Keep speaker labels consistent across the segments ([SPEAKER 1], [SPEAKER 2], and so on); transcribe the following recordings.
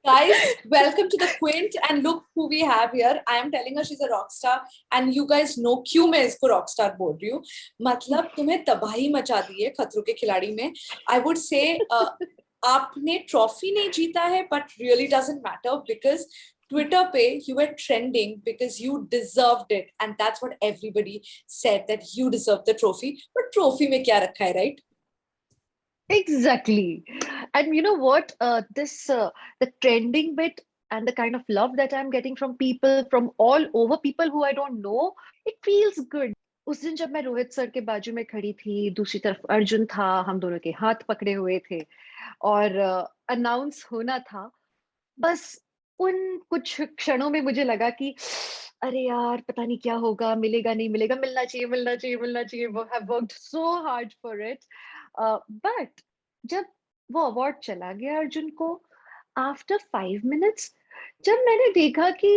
[SPEAKER 1] Guys, welcome to the Quint, and look who we have here. I am telling her she's a rock star, and you guys know क्यों मैं इसको rock star बोल रही हूँ. मतलब तुम्हें तबाही मचा दी है खतरों के खिलाड़ी में. I would say आपने ट्रॉफी नहीं जीता है, but really doesn't matter because Twitter पे you were trending because you deserved it, and that's what everybody said, that you deserve the trophy. But trophy में क्या रखा है, right?
[SPEAKER 2] Exactly. And you know what? The trending bit and the kind of love that I'm getting from people from all over, people who I don't know, it feels good. उस दिन जब मैं Rohit sir के बाजू में खड़ी थी, दूसरी तरफ अर्जुन था, हम दोनों के हाथ पकड़े हुए थे और अनाउंस होना था, बस उन कुछ क्षणों में मुझे लगा कि अरे यार पता नहीं क्या होगा, मिलेगा नहीं मिलेगा, मिलना चाहिए मिलना चाहिए मिलना चाहिए. Have worked so hard for it. But जब वो अवार्ड चला गया अर्जुन को, आफ्टर 5 मिनट्स, जब मैंने देखा कि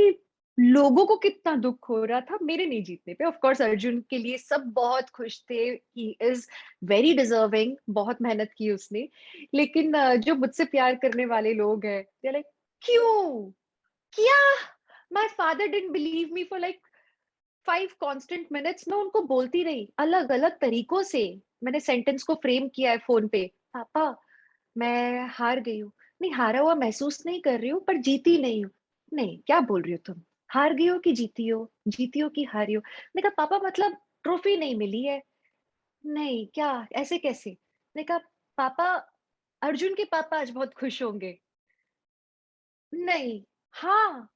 [SPEAKER 2] लोगों को कितना दुख हो रहा था मेरे नहीं जीतने पे. ऑफ कोर्स अर्जुन के लिए सब बहुत खुश थे. ही इज वेरी डिजर्विंग, बहुत मेहनत की उसने. लेकिन जो मुझसे प्यार करने वाले लोग हैं, दे लाइक क्यों क्या. My father didn't believe me for like 5 constant minutes. मैं उनको बोलती रही अलग अलग तरीकों से. मैंने सेंटेंस को फ्रेम किया है फोन पे. पापा मैं हार गई हूँ. नहीं, हारा हुआ महसूस नहीं कर रही हूँ, पर जीती नहीं हूँ. नहीं, क्या बोल रही हो तुम, हार गई हो कि जीती हो कि हारी हो. मैंने कहा पापा मतलब ट्रॉफी नहीं मिली है. नहीं, क्या ऐसे कैसे. मैंने कहा पापा, अर्जुन के पापा आज बहुत खुश होंगे. नहीं, हाँ.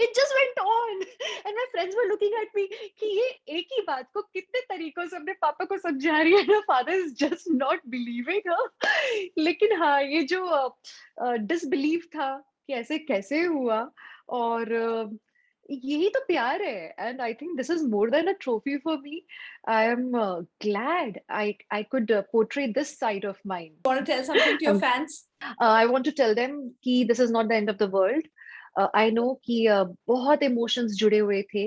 [SPEAKER 2] It just went on and my friends were looking at me कि ये एक ही बात को कितने तरीकों से अपने पापा को समझा रही है ना. Father is just not believing her. लेकिन हाँ, ये जो डिसबिलीव था कि ऐसे कैसे हुआ, और यही तो प्यार है. And I think this is more than a trophy for me. I am glad I could portray this side of mine.
[SPEAKER 1] Want to tell something to your fans?
[SPEAKER 2] I want to tell them कि this is not the end of the world. I know कि बहुत emotions जुड़े हुए थे.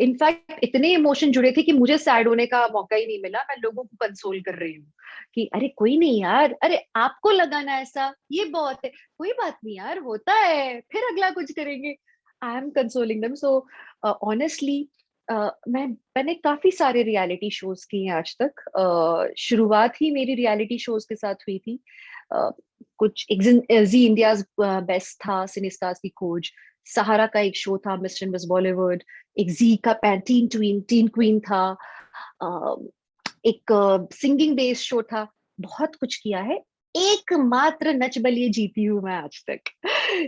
[SPEAKER 2] In fact इतने emotion जुड़े थे कि मुझे सैड होने का मौका ही नहीं मिला. मैं लोगों को कंसोल कर रही हूँ कि अरे कोई नहीं यार, अरे आपको लगा ना ऐसा, ये बहुत है, कोई बात नहीं यार, होता है, फिर अगला कुछ करेंगे. I am consoling them. So honestly मैंने काफी सारे रियलिटी शोज किए हैं आज तक. शुरुआत ही मेरी रियलिटी शोज के साथ हुई थी. कुछ जी इंडिया बेस्ट था, सिनेस्टार्स की खोज, सहारा का एक शो था, मिस्टर एंड मिस बॉलीवुड, एक जी का पैंटीन टीन क्वीन था, एक सिंगिंग बेस्ड शो था. बहुत कुछ किया है. एकमात्र नच बलिए जीती हूँ मैं आज तक.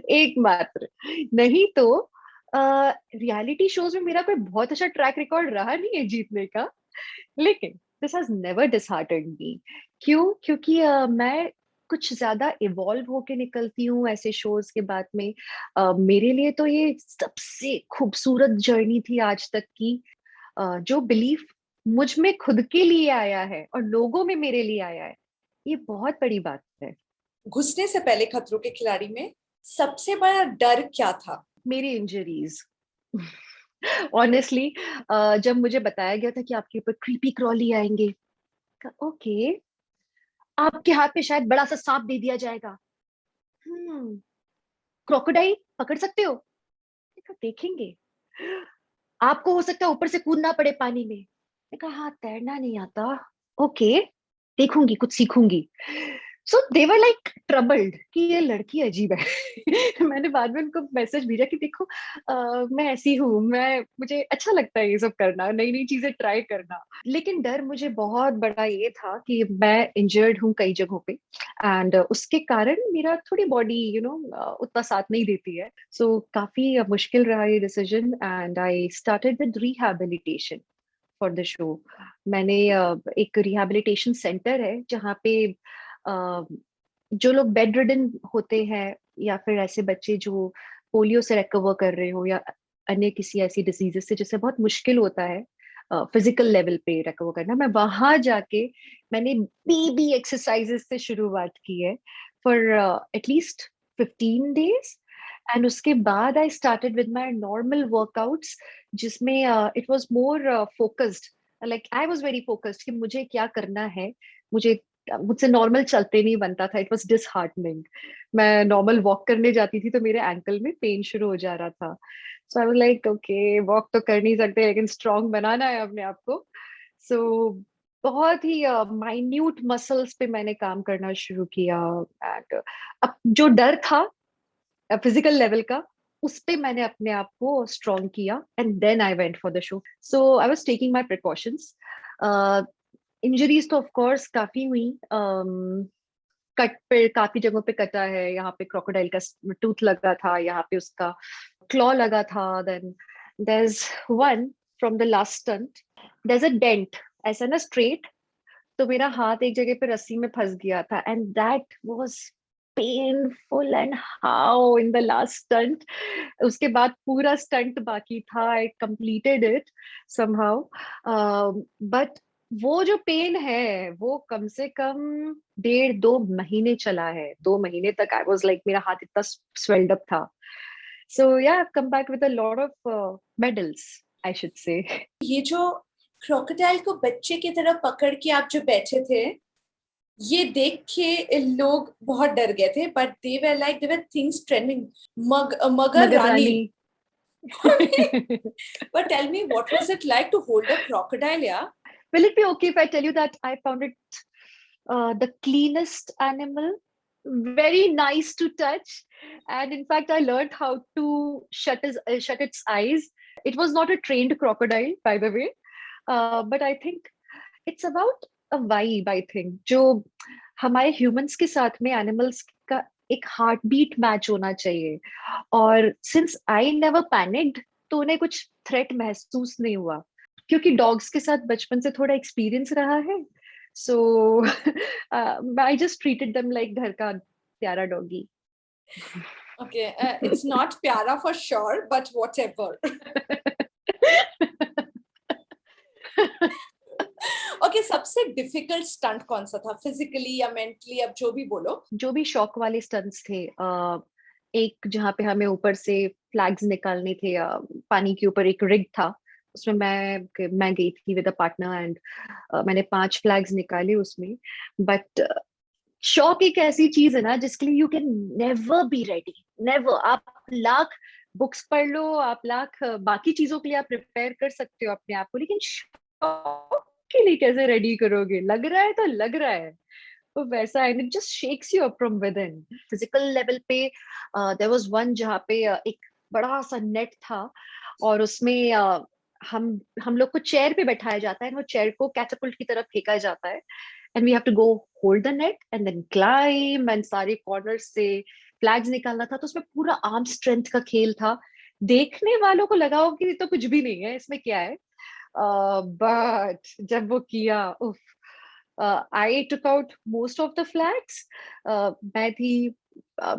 [SPEAKER 2] एकमात्र. नहीं तो रियलिटी शोज में मेरा कोई बहुत अच्छा ट्रैक रिकॉर्ड रहा नहीं है जीतने का. लेकिन दिस हैज नेवर डिसहार्टेंड मी. क्यों? क्योंकि मैं कुछ ज्यादा इवॉल्व होके निकलती हूँ ऐसे शोज के बाद में. मेरे लिए तो ये सबसे खूबसूरत जर्नी थी आज तक की. जो बिलीफ मुझ में खुद के लिए आया है और लोगों में मेरे लिए आया है, ये बहुत बड़ी बात है.
[SPEAKER 1] घुसने से पहले खतरों के खिलाड़ी में सबसे बड़ा डर क्या था?
[SPEAKER 2] मेरी इंजरीज. ऑनेस्टली जब मुझे बताया गया था कि आपके ऊपर क्रीपी क्रॉली आएंगे, ओके, आपके हाथ में शायद बड़ा सा सांप दे दिया जाएगा. क्रोकोडाइल पकड़ सकते हो? देखा, देखेंगे. आपको हो सकता है ऊपर से कूदना पड़े पानी में. देखा, हाँ तैरना नहीं आता, ओके, देखूंगी, कुछ सीखूंगी. सो दे वर लाइक ट्रबल्ड कि ये लड़की अजीब है. मैंने बाद में उनको मैसेज भेजा कि देखो मैं ऐसी हूँ, मुझे अच्छा लगता है ये सब करना, नई नई चीजें ट्राई करना. लेकिन डर मुझे बहुत बड़ा ये था कि मैं इंजर्ड हूँ कई जगहों पे, एंड उसके कारण मेरा थोड़ी बॉडी उतना साथ नहीं देती है. सो काफी मुश्किल रहा ये decision, and I started with rehabilitation for the show. मैंने एक रिहैबिलिटेशन सेंटर है जहाँ पे जो लोग बेड रिडन होते हैं, या फिर ऐसे बच्चे जो पोलियो से रिकवर कर रहे हो, या अन्य किसी ऐसी डिजीजेस से जिससे बहुत मुश्किल होता है फिजिकल लेवल पे रिकवर करना, मैं वहां जाके मैंने बीबी एक्सरसाइजेस से शुरुआत की है फॉर एटलीस्ट 15 days. एंड उसके बाद I started with my normal workouts, जिसमें it was more focused. Like I was very focused कि मुझे क्या करना है. मुझे मुझसे नॉर्मल चलते नहीं बनता था, इट वाज डिसहार्टनिंग। मैं नॉर्मल वॉक करने जाती थी तो मेरे एंकल में पेन शुरू हो जा रहा था। So I was like okay, walk तो कर नहीं सकते लेकिन स्ट्रांग बनाना है अपने आप को। सो बहुत ही माइन्यूट मसल्स पे मैंने काम करना शुरू किया। एंड अब जो डर था फिजिकल लेवल का, उस पे मैंने अपने आप को स्ट्रांग किया and then I went for the show. So I was taking my precautions. Injuries तो ऑफ कोर्स काफी हुई। कट पे काफी जगहों पे कटा है, यहाँ पे क्रोकोडाइल का टूथ लगा था, यहाँ पे उसका क्लॉ लगा था। Then there is one from the last stunt, there is a dent ऐसा ना स्ट्रेट, तो मेरा हाथ एक जगह पे रस्सी में फंस गया था and that was painful. And how in the last stunt, उसके बाद पूरा स्टंट बाकी था, I completed it somehow. But वो जो पेन है वो कम से कम 1.5-2 महीने चला है। 2 महीने तक आई वाज लाइक मेरा हाथ इतना स्वेल्ड अप था। सो या come back with a lot of medals I should say.
[SPEAKER 1] ये जो क्रोकोडाइल को बच्चे की तरह पकड़ के आप जो बैठे थे, ये देख के लोग बहुत डर गए थे, but they were like, they were things trending, मगर
[SPEAKER 2] मगर
[SPEAKER 1] रानी।
[SPEAKER 2] रानी।
[SPEAKER 1] But tell me, what was it like to hold a crocodile, yeah?
[SPEAKER 2] Will it be okay if I tell you that I found it the cleanest animal, very nice to touch, and in fact, I learned how to shut its eyes. It was not a trained crocodile, by the way, but I think it's about a vibe. I think जो हमारे humans के साथ में animals का एक heart beat match होना चाहिए। और सिंस आई नेवर पैनिक्ड, तो उन्हें कुछ थ्रेट महसूस नहीं हुआ, क्योंकि डॉग्स के साथ बचपन से थोड़ा एक्सपीरियंस रहा है। So I just treated them like घर का प्यारा doggy.
[SPEAKER 1] Okay, it's not pyara for sure, but whatever. Okay, सबसे डिफिकल्ट स्टंट कौन सा था, फिजिकली या मेंटली, अब जो भी बोलो।
[SPEAKER 2] जो भी शौक वाले स्टंट्स थे, एक जहाँ पे हमें ऊपर से फ्लैग्स निकालने थे, पानी के ऊपर एक रिग था, उसमें मैं गई थी विद अ पार्टनर एंड मैंने 5 फ्लैग्स निकाले उसमें। बट शौक एक ऐसी चीज है ना जिसके लिए you can never be ready, never. आप लाख बुक्स पढ़ लो, आप लाख बाकी चीजों के लिए आप प्रिपेयर कर सकते हो अपने आप को, लेकिन शौक के लिए कैसे रेडी करोगे? लग रहा है तो लग रहा है, तो वैसा है, it just shakes you up from with in. Physical level पे देयर वाज वन जहाँ पे एक बड़ा सा नेट था, और उसमें हम लोग को चेयर पे बैठाया जाता है, वो चेयर को कैटापल्ट की तरफ फेंका जाता है and we have to go hold the net and then climb, and सारे कॉर्नर से फ्लैग्स निकालना था। तो उसमें पूरा आर्म स्ट्रेंथ का खेल था। देखने वालों को लगा हो कि तो कुछ भी नहीं है, इसमें क्या है, बट जब वो किया, उफ, I took out most of the flags. मैं थी,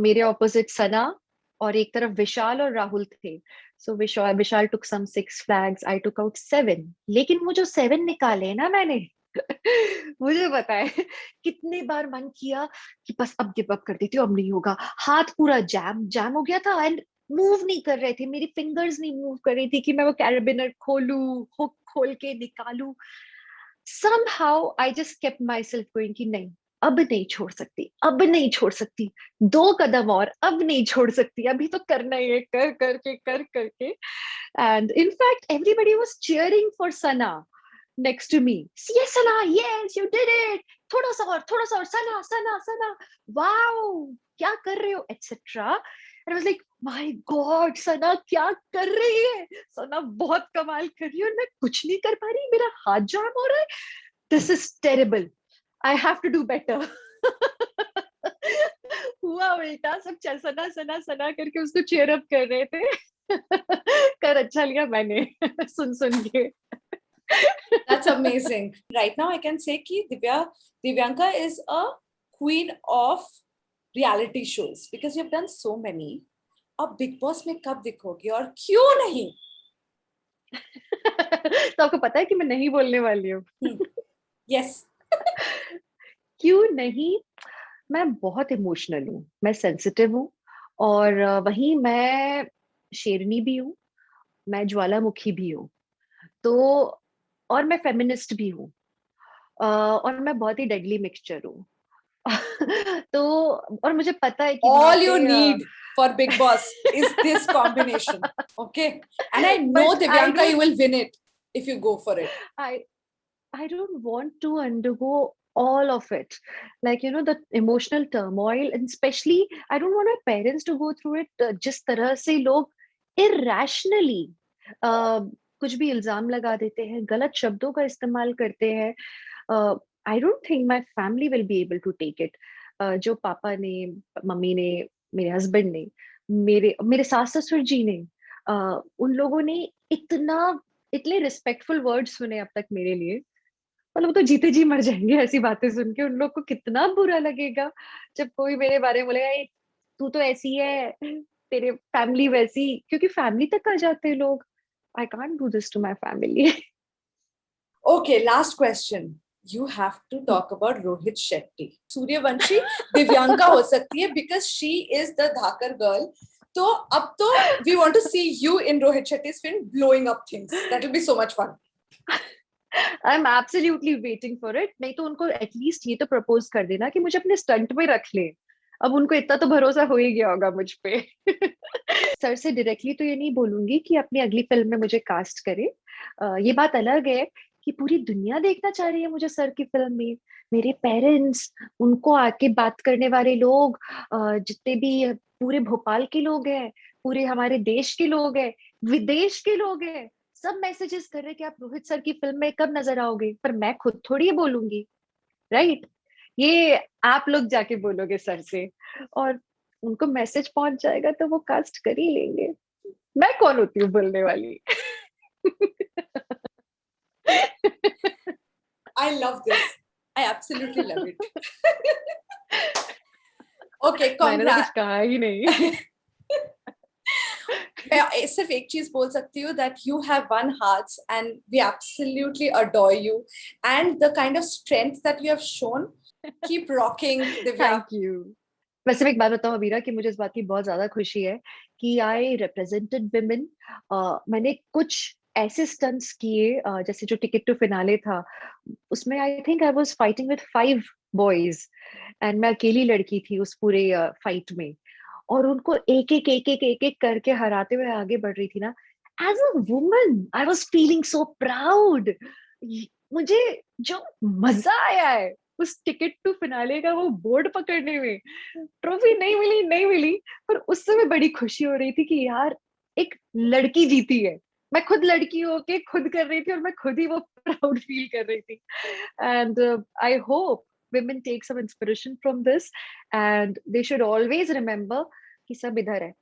[SPEAKER 2] मेरे ऑपोजिट सना, और एक तरफ विशाल और राहुल थे। सो विशाल टुक सम 6 फ्लैग्स, आई टुक आउट 7। लेकिन वो जो 7 निकाले ना मैंने, मुझे पता है कितने बार मन किया कि बस अब गिव अप कर देती हूँ, अब नहीं होगा। हाथ पूरा जैम जैम हो गया था एंड मूव नहीं कर रहे थे, मेरी फिंगर्स नहीं मूव कर रही थी कि मैं वो कैरेबिनर खोलू, हुक खोल के निकालू। somehow I just kept myself going कि नहीं, अब नहीं छोड़ सकती, अब नहीं छोड़ सकती, 2 कदम और, अब नहीं छोड़ सकती, अभी तो करना ही है, कर करके। And in fact, everybody was cheering for Sana next to me. Yes, Sana, yes, you did it. थोड़ा सा और, Sana, Sana, Sana. Wow, क्या कर रहे हो, etc. And I was like, my God, Sana क्या कर रही है? Sana बहुत कमाल कर रही है और मैं कुछ नहीं कर पा रही, मेरा हाथ जाम हो रहा है। This is terrible. I have to do better. हुआ उल्टा, सब चल सना सना सना करके उसको चेयर अप कर रहे थे। कर अच्छा लिया मैंने सुन सुन के।
[SPEAKER 1] That's amazing. Right now I can say कि Divyanka is a queen of reality shows because you've done so many. अब बिग बॉस में कब दिखोगी और क्यों नहीं?
[SPEAKER 2] तो आपको पता है कि मैं नहीं बोलने वाली हूँ।
[SPEAKER 1] यस।
[SPEAKER 2] क्यों नहीं? मैं बहुत इमोशनल हूँ, मैं सेंसिटिव हूँ, और वहीं मैं शेरनी भी हूँ, मैं ज्वालामुखी भी हूँ, तो और मैं फेमिनिस्ट भी हूँ। और मैं बहुत ही डेडली मिक्सचर हूँ। तो और मुझे पता है कि वहां
[SPEAKER 1] All you
[SPEAKER 2] पे
[SPEAKER 1] need for Big Boss is this combination. Okay. And I know
[SPEAKER 2] but I
[SPEAKER 1] Divyanka, you
[SPEAKER 2] don't
[SPEAKER 1] will win it if you go for it.
[SPEAKER 2] I I don't want to undergo all of it. Like, you know, the emotional turmoil, and especially, I don't want my parents to go through it. जिस तरह से लोग irrationally कुछ भी इल्जाम लगा देते हैं, गलत शब्दों का इस्तेमाल करते हैं. I don't think my family will be able to take it. जो पापा ने, मम्मी ने, मेरे हस्बैंड ने, मेरे मेरे सास ससुर जी ने, उन लोगों ने इतना इतने रिस्पेक्टफुल वर्ड्स सुने अब तक मेरे लिए. मतलब वो तो जीते जी मर जाएंगे ऐसी बातें सुन के. उन लोग को कितना बुरा लगेगा जब कोई मेरे बारे में बोलेगा, "ए, तू तो ऐसी है, तेरे फैमिली वैसी." क्योंकि फैमिली तक आ जाते हैं लोग. I can't do this to my family.
[SPEAKER 1] Okay, last question. You have to talk about Rohit Shetty. Suryavanshi Divyanka हो सकती है because she is the Dhakar girl. तो अब तो we want to see you in Rohit Shetty's film blowing up things. That will be so much fun.
[SPEAKER 2] I am absolutely waiting for it. नहीं तो उनको at least ये तो propose कर देना कि मुझे अपने स्टंट में रख ले. अब उनको इतना तो भरोसा हो ही गया होगा मुझ पे. सर से डायरेक्टली तो ये नहीं बोलूंगी कि अपनी अगली फिल्म में मुझे कास्ट करे. ये बात अलग है कि पूरी दुनिया देखना चाह रही है मुझे सर की फिल्म में. मेरे पेरेंट्स, उनको आके बात करने वाले लोग, जितने भी पूरे भोपाल के लोग हैं, पूरे हमारे देश के लोग हैं, विदेश के लोग हैं, सब मैसेजेस कर रहे कि आप रोहित सर की फिल्म में कब नजर आओगे. पर मैं खुद थोड़ी ये बोलूंगी, राइट? ये आप लोग जाके बोलोगे सर से, और उनको मैसेज पहुंच जाएगा तो वो कास्ट कर ही लेंगे. मैं कौन होती हूँ बोलने वाली?
[SPEAKER 1] I love this. I absolutely love it. Okay,
[SPEAKER 2] मैंने तो कुछ
[SPEAKER 1] congrats.
[SPEAKER 2] कहा ही नहीं.
[SPEAKER 1] मैं सिर्फ एक चीज बोल सकती हूँ that you have won hearts and we absolutely adore you and the kind of strength that you have shown. Keep rocking, Divya.
[SPEAKER 2] Thank you. वैसे मैं एक बात बताऊं अबीरा, कि मुझे इस बात की बहुत ज्यादा खुशी है कि आई रिप्रेजेंटेड विमेन. मैंने कुछ ऐसे स्टंट्स किए, जैसे जो टिकट टू फिनाले था, उसमें I think I was fighting with 5 boys, and मैं अकेली लड़की थी उस पूरे फाइट में, और उनको एक एक करके हराते हुए आगे बढ़ रही थी ना. As a woman I was feeling so proud. मुझे जो मजा आया है उस टिकट टू फिनाले का, वो बोर्ड पकड़ने में, ट्रॉफी नहीं मिली, पर उससे भी बड़ी खुशी हो रही थी कि यार एक लड़की जीती है. मैं खुद लड़की होके खुद कर रही थी, और मैं खुद ही वो प्राउड फील कर रही थी. And I hope women take some inspiration from this, and they should always remember कि सब इधर है.